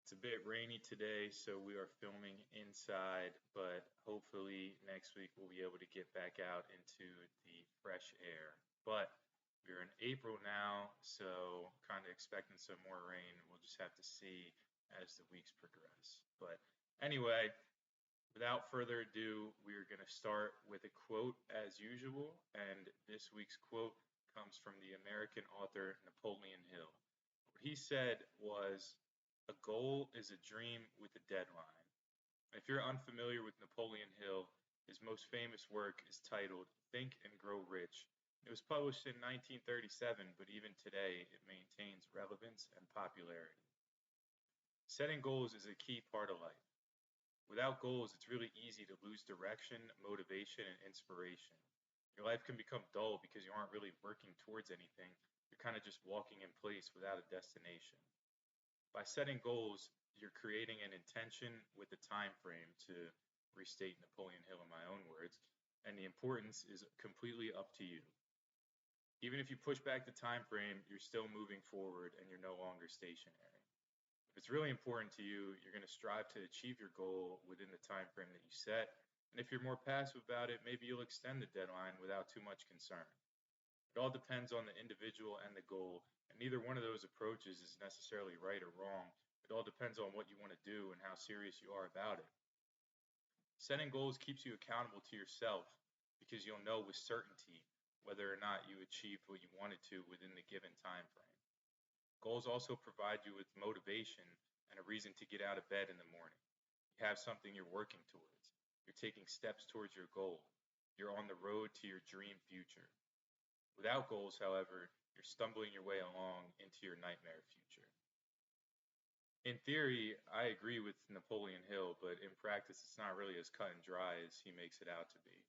It's a bit rainy today, so we are filming inside, but hopefully next week we'll be able to get back out into the fresh air. But we're in April now, so kind of expecting some more rain. We'll just have to see as the weeks progress. But anyway, without further ado, we are going to start with a quote as usual, and this week's quote comes from the American author Napoleon Hill. What he said was, "A goal is a dream with a deadline." If you're unfamiliar with Napoleon Hill, his most famous work is titled Think and Grow Rich. It was published in 1937, but even today it maintains relevance and popularity. Setting goals is a key part of life. Without goals, it's really easy to lose direction, motivation, and inspiration. Your life can become dull because you aren't really working towards anything. You're kind of just walking in place without a destination. By setting goals, you're creating an intention with a time frame, to restate Napoleon Hill in my own words, and the importance is completely up to you. Even if you push back the time frame, you're still moving forward and you're no longer stationary. If it's really important to you, you're going to strive to achieve your goal within the time frame that you set. And if you're more passive about it, maybe you'll extend the deadline without too much concern. It all depends on the individual and the goal, and neither one of those approaches is necessarily right or wrong. It all depends on what you want to do and how serious you are about it. Setting goals keeps you accountable to yourself because you'll know with certainty whether or not you achieved what you wanted to within the given time frame. Goals also provide you with motivation and a reason to get out of bed in the morning. You have something you're working towards. You're taking steps towards your goal. You're on the road to your dream future. Without goals, however, you're stumbling your way along into your nightmare future. In theory, I agree with Napoleon Hill, but in practice, it's not really as cut and dry as he makes it out to be.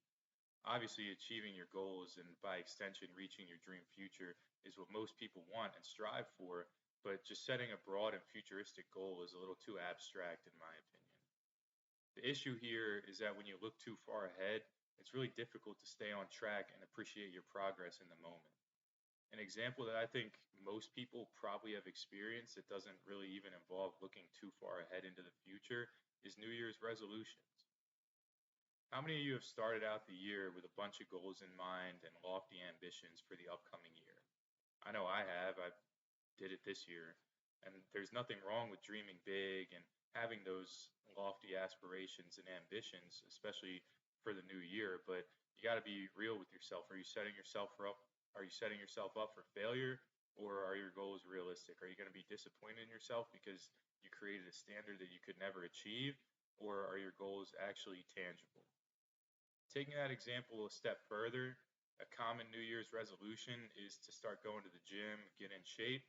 Obviously, achieving your goals and by extension, reaching your dream future is what most people want and strive for, but just setting a broad and futuristic goal is a little too abstract, in my opinion. The issue here is that when you look too far ahead, it's really difficult to stay on track and appreciate your progress in the moment. An example that I think most people probably have experienced that doesn't really even involve looking too far ahead into the future is New Year's resolutions. How many of you have started out the year with a bunch of goals in mind and lofty ambitions for the upcoming year? I know I have. I did it this year. And there's nothing wrong with dreaming big and having those lofty aspirations and ambitions, especially for the new year, but you got to be real with yourself. Are you setting yourself up for failure, or are your goals realistic? Are you going to be disappointed in yourself because you created a standard that you could never achieve, or are your goals actually tangible? Taking that example a step further, a common New Year's resolution is to start going to the gym, get in shape.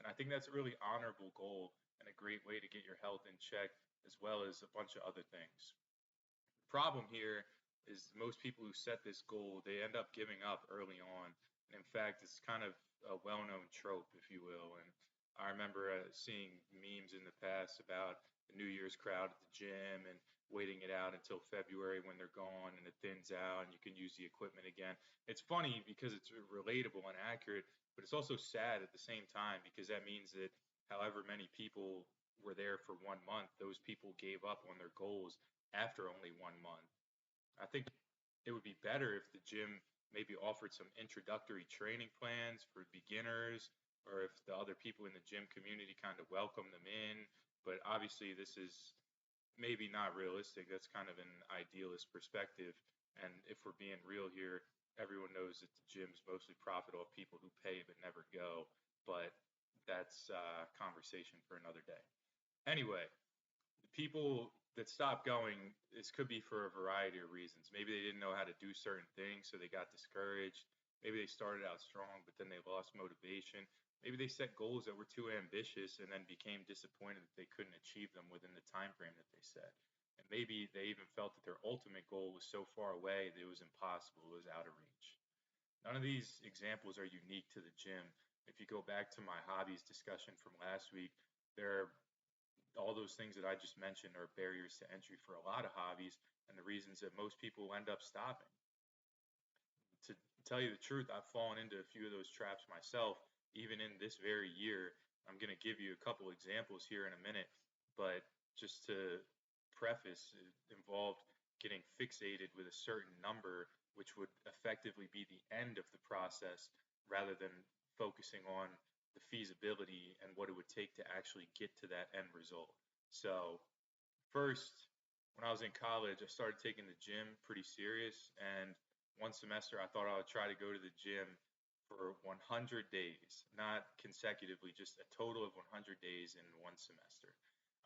And I think that's a really honorable goal and a great way to get your health in check, as well as a bunch of other things. The problem here is most people who set this goal, they end up giving up early on. And in fact, it's kind of a well-known trope, if you will. And I remember seeing memes in the past about the New Year's crowd at the gym and waiting it out until February when they're gone and it thins out and you can use the equipment again. It's funny because it's relatable and accurate, but it's also sad at the same time because that means that however many people were there for 1 month, those people gave up on their goals after only 1 month. I think it would be better if the gym maybe offered some introductory training plans for beginners, or if the other people in the gym community kind of welcome them in. But obviously, this is maybe not realistic. That's kind of an idealist perspective. And if we're being real here, everyone knows that the gyms mostly profit off people who pay but never go. But that's a conversation for another day. Anyway, the people that stop going, this could be for a variety of reasons. Maybe they didn't know how to do certain things, so they got discouraged. Maybe they started out strong, but then they lost motivation. Maybe they set goals that were too ambitious and then became disappointed that they couldn't achieve them within the time frame that they set. And maybe they even felt that their ultimate goal was so far away that it was impossible, it was out of reach. None of these examples are unique to the gym. If you go back to my hobbies discussion from last week, there are all those things that I just mentioned are barriers to entry for a lot of hobbies and the reasons that most people end up stopping. To tell you the truth, I've fallen into a few of those traps myself, even in this very year. I'm going to give you a couple examples here in a minute. but just to preface, it involved getting fixated with a certain number, which would effectively be the end of the process rather than focusing on the feasibility and what it would take to actually get to that end result. So, first, when I was in college, I started taking the gym pretty serious, and one semester I thought I would try to go to the gym for 100 days, not consecutively, just a total of 100 days in one semester.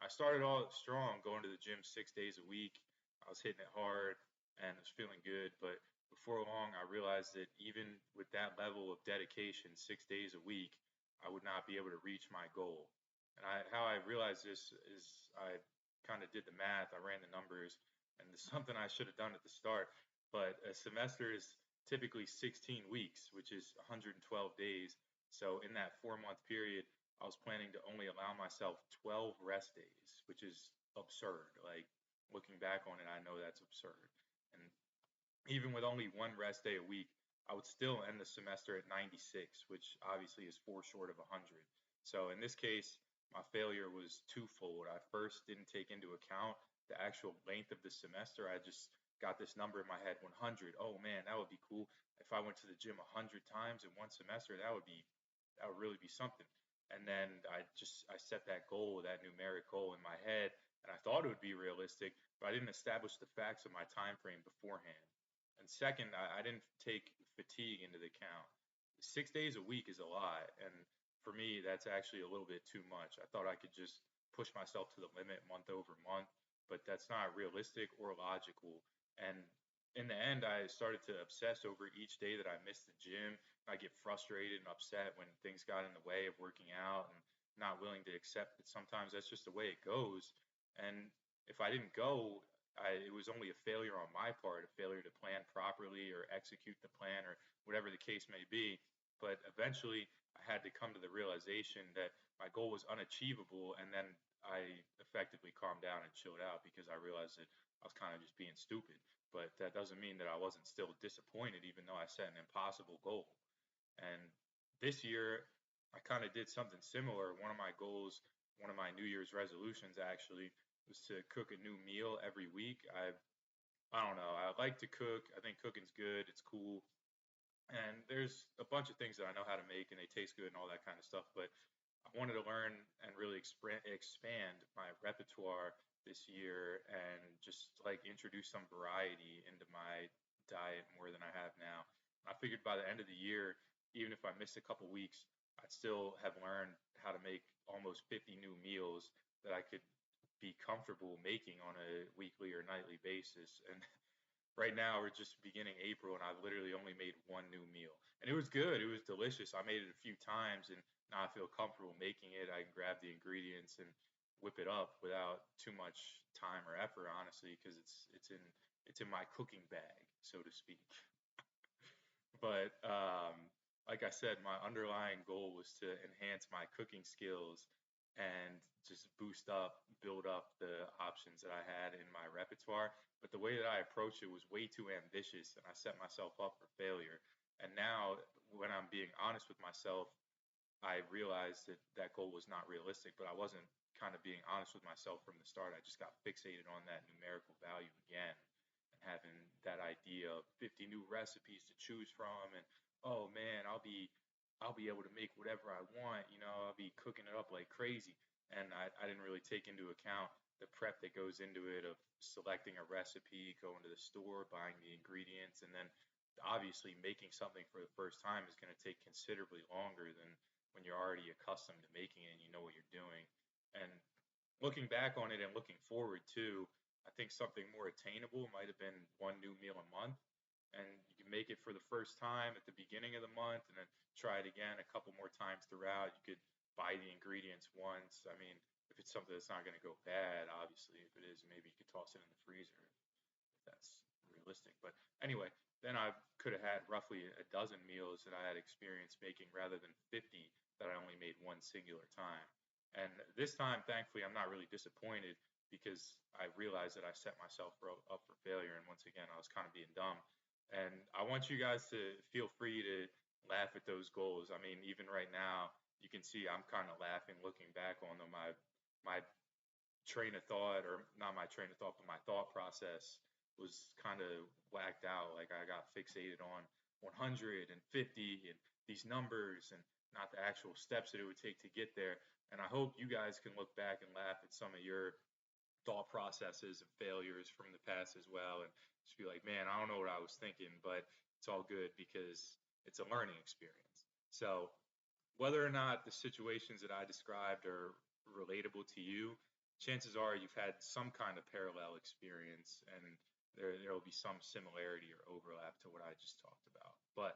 I started all strong, going to the gym 6 days a week. I was hitting it hard and was feeling good, but before long, I realized that even with that level of dedication, 6 days a week, I would not be able to reach my goal. And how I realized this is I kind of did the math. I ran the numbers, and it's something I should have done at the start. But a semester is typically 16 weeks, which is 112 days. So in that 4 month period, I was planning to only allow myself 12 rest days, which is absurd. Like looking back on it, I know that's absurd. And even with only one rest day a week, I would still end the semester at 96, which obviously is four short of 100. So in this case, my failure was twofold. I first didn't take into account the actual length of the semester. I just got this number in my head, 100. Oh man, that would be cool. If I went to the gym 100 times in one semester, that would really be something. And then I set that goal, that numeric goal in my head, and I thought it would be realistic, but I didn't establish the facts of my time frame beforehand. And second, I didn't take fatigue into the account. 6 days a week is a lot, and for me, that's actually a little bit too much. I thought I could just push myself to the limit month over month, but that's not realistic or logical. And in the end, I started to obsess over each day that I missed the gym. I get frustrated and upset when things got in the way of working out and not willing to accept that sometimes that's just the way it goes. And if I didn't go, it was only a failure on my part, a failure to plan properly or execute the plan or whatever the case may be. But eventually, I had to come to the realization that my goal was unachievable, and then I effectively calmed down and chilled out because I realized that I was kind of just being stupid. But that doesn't mean that I wasn't still disappointed, even though I set an impossible goal. And this year, I kind of did something similar. One of my goals, one of my New Year's resolutions actually, was to cook a new meal every week. I don't know. I like to cook. I think cooking's good. It's cool. And there's a bunch of things that I know how to make and they taste good and all that kind of stuff. But I wanted to learn and really expand my repertoire this year and just like introduce some variety into my diet more than I have now. I figured by the end of the year, even if I missed a couple weeks, I'd still have learned how to make almost 50 new meals that I could be comfortable making on a weekly or nightly basis. And right now we're just beginning April and I've literally only made one new meal. And it was good. It was delicious. I made it a few times and now I feel comfortable making it. I can grab the ingredients and whip it up without too much time or effort, honestly, because it's in my cooking bag, so to speak. But like I said, my underlying goal was to enhance my cooking skills and just build up the options that I had in my repertoire. But the way that I approached it was way too ambitious, and I set myself up for failure. And now, when I'm being honest with myself, I realized that that goal was not realistic, but I wasn't kind of being honest with myself from the start. I just got fixated on that numerical value again and having that idea of 50 new recipes to choose from and oh man, I'll be able to make whatever I want, I'll be cooking it up like crazy. And I didn't really take into account the prep that goes into it of selecting a recipe, going to the store, buying the ingredients, and then obviously making something for the first time is going to take considerably longer than when you're already accustomed to making it and you know what you're doing. And looking back on it and looking forward too, I think something more attainable might have been one new meal a month. And you can make it for the first time at the beginning of the month and then try it again a couple more times throughout. You could buy the ingredients once. I mean, if it's something that's not going to go bad, obviously. If it is, maybe you could toss it in the freezer if that's realistic. But anyway, then I could have had roughly a dozen meals that I had experience making rather than 50 that I only made one singular time. And this time, thankfully, I'm not really disappointed because I realized that I set myself up for failure. And once again, I was kind of being dumb. And I want you guys to feel free to laugh at those goals. I mean, even right now, you can see I'm kind of laughing looking back on them. My train of thought, or not my train of thought, but my thought process was kind of whacked out. Like I got fixated on 100 and 50 and these numbers and not the actual steps that it would take to get there. And I hope you guys can look back and laugh at some of your thought processes and failures from the past as well, and just be like, man, I don't know what I was thinking, but it's all good because it's a learning experience. So whether or not the situations that I described are relatable to you, chances are you've had some kind of parallel experience, and there will be some similarity or overlap to what I just talked about. But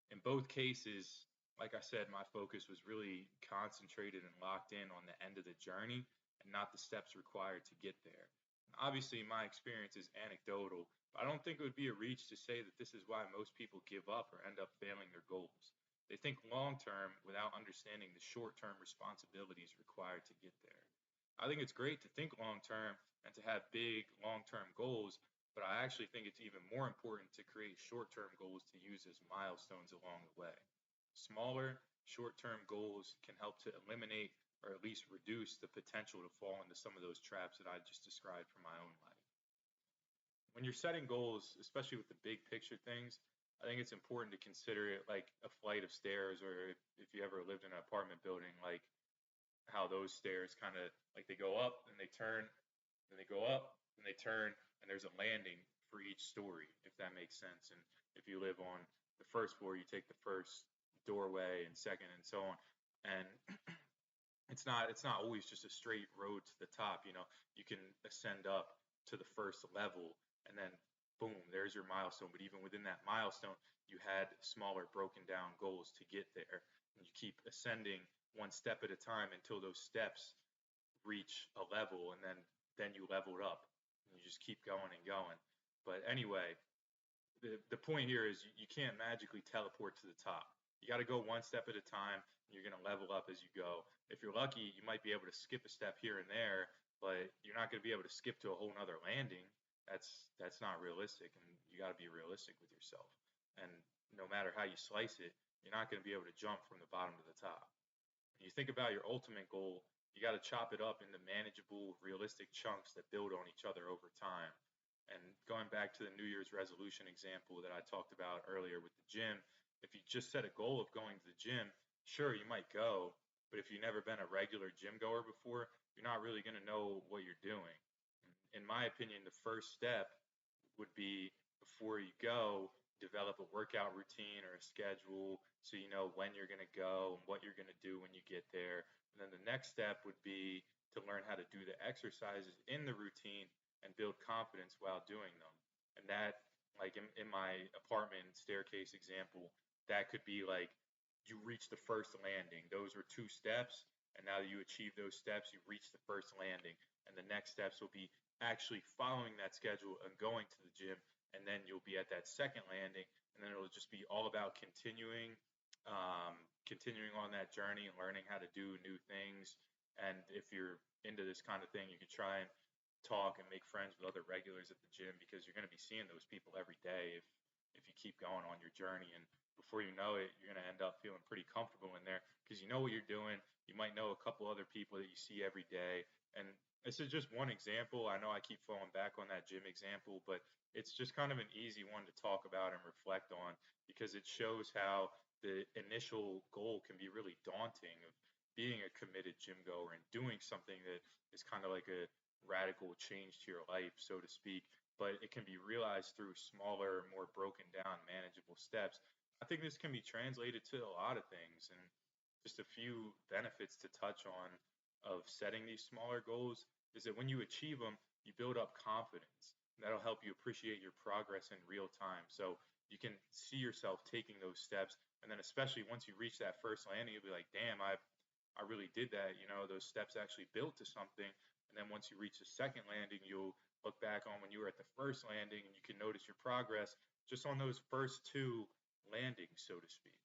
in both cases, like I said, my focus was really concentrated and locked in on the end of the journey and not the steps required to get there. And obviously, my experience is anecdotal, but I don't think it would be a reach to say that this is why most people give up or end up failing their goals. They think long term without understanding the short term responsibilities required to get there. I think it's great to think long term and to have big long term goals, but I actually think it's even more important to create short term goals to use as milestones along the way. Smaller, short term goals can help to eliminate or at least reduce the potential to fall into some of those traps that I just described from my own life. When you're setting goals, especially with the big picture things, I think it's important to consider it like a flight of stairs, or if you ever lived in an apartment building, like how those stairs kind of like they go up and they turn, then they go up and they turn, and there's a landing for each story, if that makes sense. And if you live on the first floor, you take the first doorway and second and so on. And it's not always just a straight road to the top. You can ascend up to the first level, and then boom, there's your milestone. But even within that milestone, you had smaller broken down goals to get there. And you keep ascending one step at a time until those steps reach a level, and then you leveled up, and you just keep going and going. But anyway, the point here is you can't magically teleport to the top. You got to go one step at a time, and you're going to level up as you go. If you're lucky, you might be able to skip a step here and there, but you're not going to be able to skip to a whole nother landing. That's not realistic, and you got to be realistic with yourself. And no matter how you slice it, you're not going to be able to jump from the bottom to the top. When you think about your ultimate goal, you got to chop it up into manageable, realistic chunks that build on each other over time. And going back to the New Year's resolution example that I talked about earlier with the gym, if you just set a goal of going to the gym, sure, you might go, but if you've never been a regular gym goer before, you're not really going to know what you're doing. In my opinion, the first step would be, before you go, develop a workout routine or a schedule so you know when you're going to go and what you're going to do when you get there. And then the next step would be to learn how to do the exercises in the routine and build confidence while doing them. And that, like in my apartment staircase example, that could be like you reach the first landing. Those were two steps. And now that you achieve those steps, you reach the first landing. And the next steps will be actually following that schedule and going to the gym. And then you'll be at that second landing. And then it'll just be all about continuing on that journey and learning how to do new things. And if you're into this kind of thing, you can try and talk and make friends with other regulars at the gym, because you're going to be seeing those people every day if you keep going on your journey. And before you know it, you're going to end up feeling pretty comfortable in there because you know what you're doing. You might know a couple other people that you see every day. And this is just one example. I know I keep falling back on that gym example, but it's just kind of an easy one to talk about and reflect on, because it shows how the initial goal can be really daunting, of being a committed gym goer and doing something that is kind of like a radical change to your life, so to speak, but it can be realized through smaller, more broken down, manageable steps. I think this can be translated to a lot of things, and just a few benefits to touch on of setting these smaller goals is that when you achieve them, you build up confidence. That'll help you appreciate your progress in real time. So you can see yourself taking those steps. And then, especially once you reach that first landing, you'll be like, damn, I really did that. Those steps actually built to something. And then once you reach the second landing, you'll look back on when you were at the first landing, and you can notice your progress just on those first two landings, so to speak.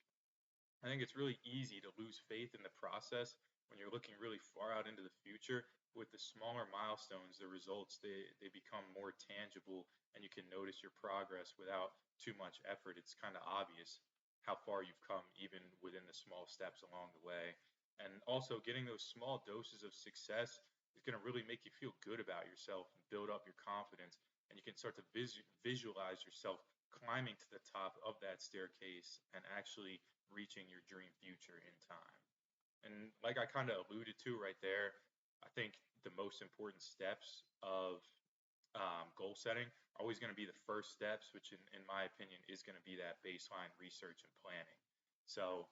I think it's really easy to lose faith in the process when you're looking really far out into the future. With the smaller milestones, the results, they become more tangible, and you can notice your progress without too much effort. It's kind of obvious how far you've come, even within the small steps along the way. And also, getting those small doses of success is going to really make you feel good about yourself and build up your confidence. And you can start to visualize yourself climbing to the top of that staircase and actually reaching your dream future in time. And like I kind of alluded to right there, I think the most important steps of goal setting are always going to be the first steps, which in my opinion is going to be that baseline research and planning. So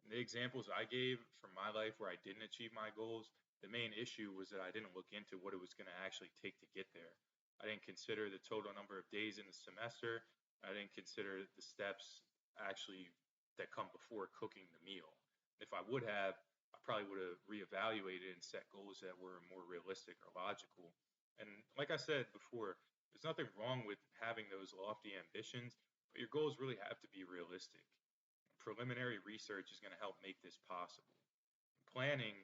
the examples I gave from my life where I didn't achieve my goals, the main issue was that I didn't look into what it was going to actually take to get there. I didn't consider the total number of days in the semester. I didn't consider the steps actually that come before cooking the meal. If I would have, I probably would have reevaluated and set goals that were more realistic or logical. And like I said before, there's nothing wrong with having those lofty ambitions, but your goals really have to be realistic. Preliminary research is going to help make this possible. Planning,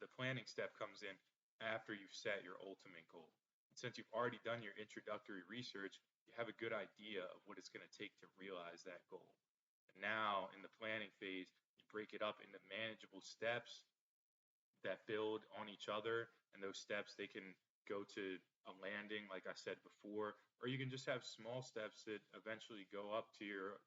the planning step comes in after you've set your ultimate goal. And since you've already done your introductory research, you have a good idea of what it's going to take to realize that goal. And now, in the planning phase, you break it up into manageable steps that build on each other, and those steps they can go to a landing, like I said before, or you can just have small steps that eventually go up to your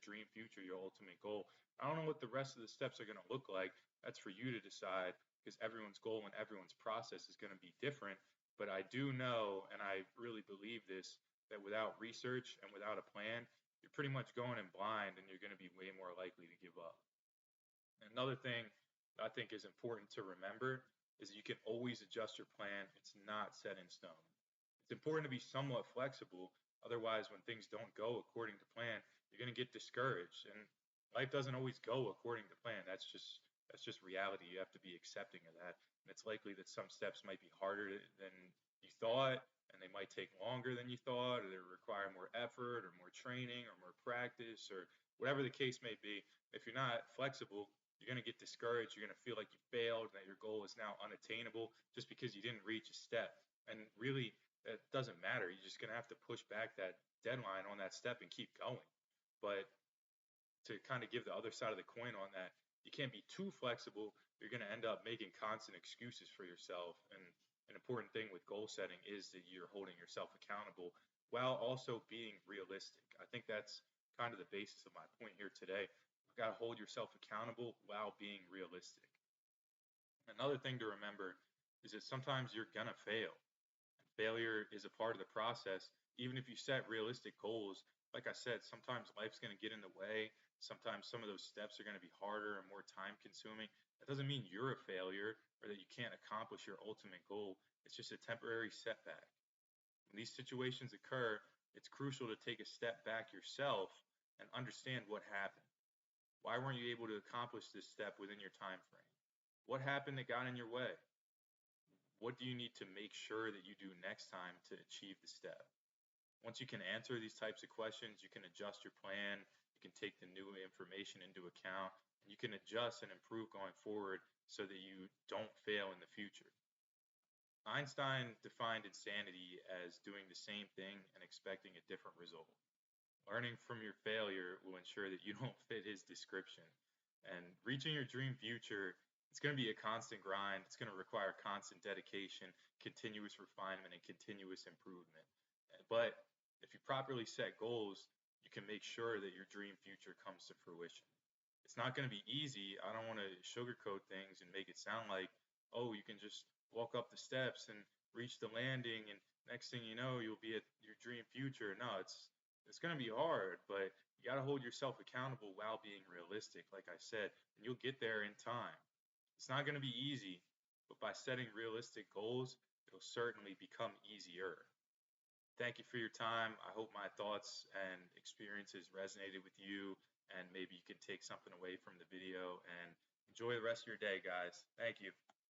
dream future, your ultimate goal. I don't know what the rest of the steps are going to look like. That's for you to decide because everyone's goal and everyone's process is going to be different. But I do know, and I really believe this, that without research and without a plan, you're pretty much going in blind and you're going to be way more likely to give up. Another thing I think is important to remember is you can always adjust your plan. It's not set in stone. It's important to be somewhat flexible. Otherwise, when things don't go according to plan, you're going to get discouraged. And life doesn't always go according to plan. That's just reality. You have to be accepting of that. And it's likely that some steps might be harder than you thought, and they might take longer than you thought, or they require more effort, or more training, or more practice, or whatever the case may be. If you're not flexible, you're going to get discouraged. You're going to feel like you failed, and that your goal is now unattainable just because you didn't reach a step. And really, that doesn't matter. You're just going to have to push back that deadline on that step and keep going. But to kind of give the other side of the coin on that, you can't be too flexible. You're going to end up making constant excuses for yourself. And an important thing with goal setting is that you're holding yourself accountable while also being realistic. I think that's kind of the basis of my point here today. You've got to hold yourself accountable while being realistic. Another thing to remember is that sometimes you're going to fail. Failure is a part of the process. Even if you set realistic goals, like I said, sometimes life's going to get in the way. Sometimes some of those steps are going to be harder and more time consuming. That doesn't mean you're a failure or that you can't accomplish your ultimate goal. It's just a temporary setback. When these situations occur, it's crucial to take a step back yourself and understand what happened. Why weren't you able to accomplish this step within your time frame? What happened that got in your way? What do you need to make sure that you do next time to achieve the step? Once you can answer these types of questions, you can adjust your plan, you can take the new information into account, and you can adjust and improve going forward so that you don't fail in the future. Einstein defined insanity as doing the same thing and expecting a different result. Learning from your failure will ensure that you don't fit his description. And reaching your dream future, it's going to be a constant grind. It's going to require constant dedication, continuous refinement, and continuous improvement. But if you properly set goals, you can make sure that your dream future comes to fruition. It's not going to be easy. I don't want to sugarcoat things and make it sound like, oh, you can just walk up the steps and reach the landing, and next thing you know, you'll be at your dream future. No, it's going to be hard, but you got to hold yourself accountable while being realistic, like I said, and you'll get there in time. It's not going to be easy, but by setting realistic goals, it'll certainly become easier. Thank you for your time. I hope my thoughts and experiences resonated with you, and maybe you can take something away from the video and enjoy the rest of your day, guys. Thank you.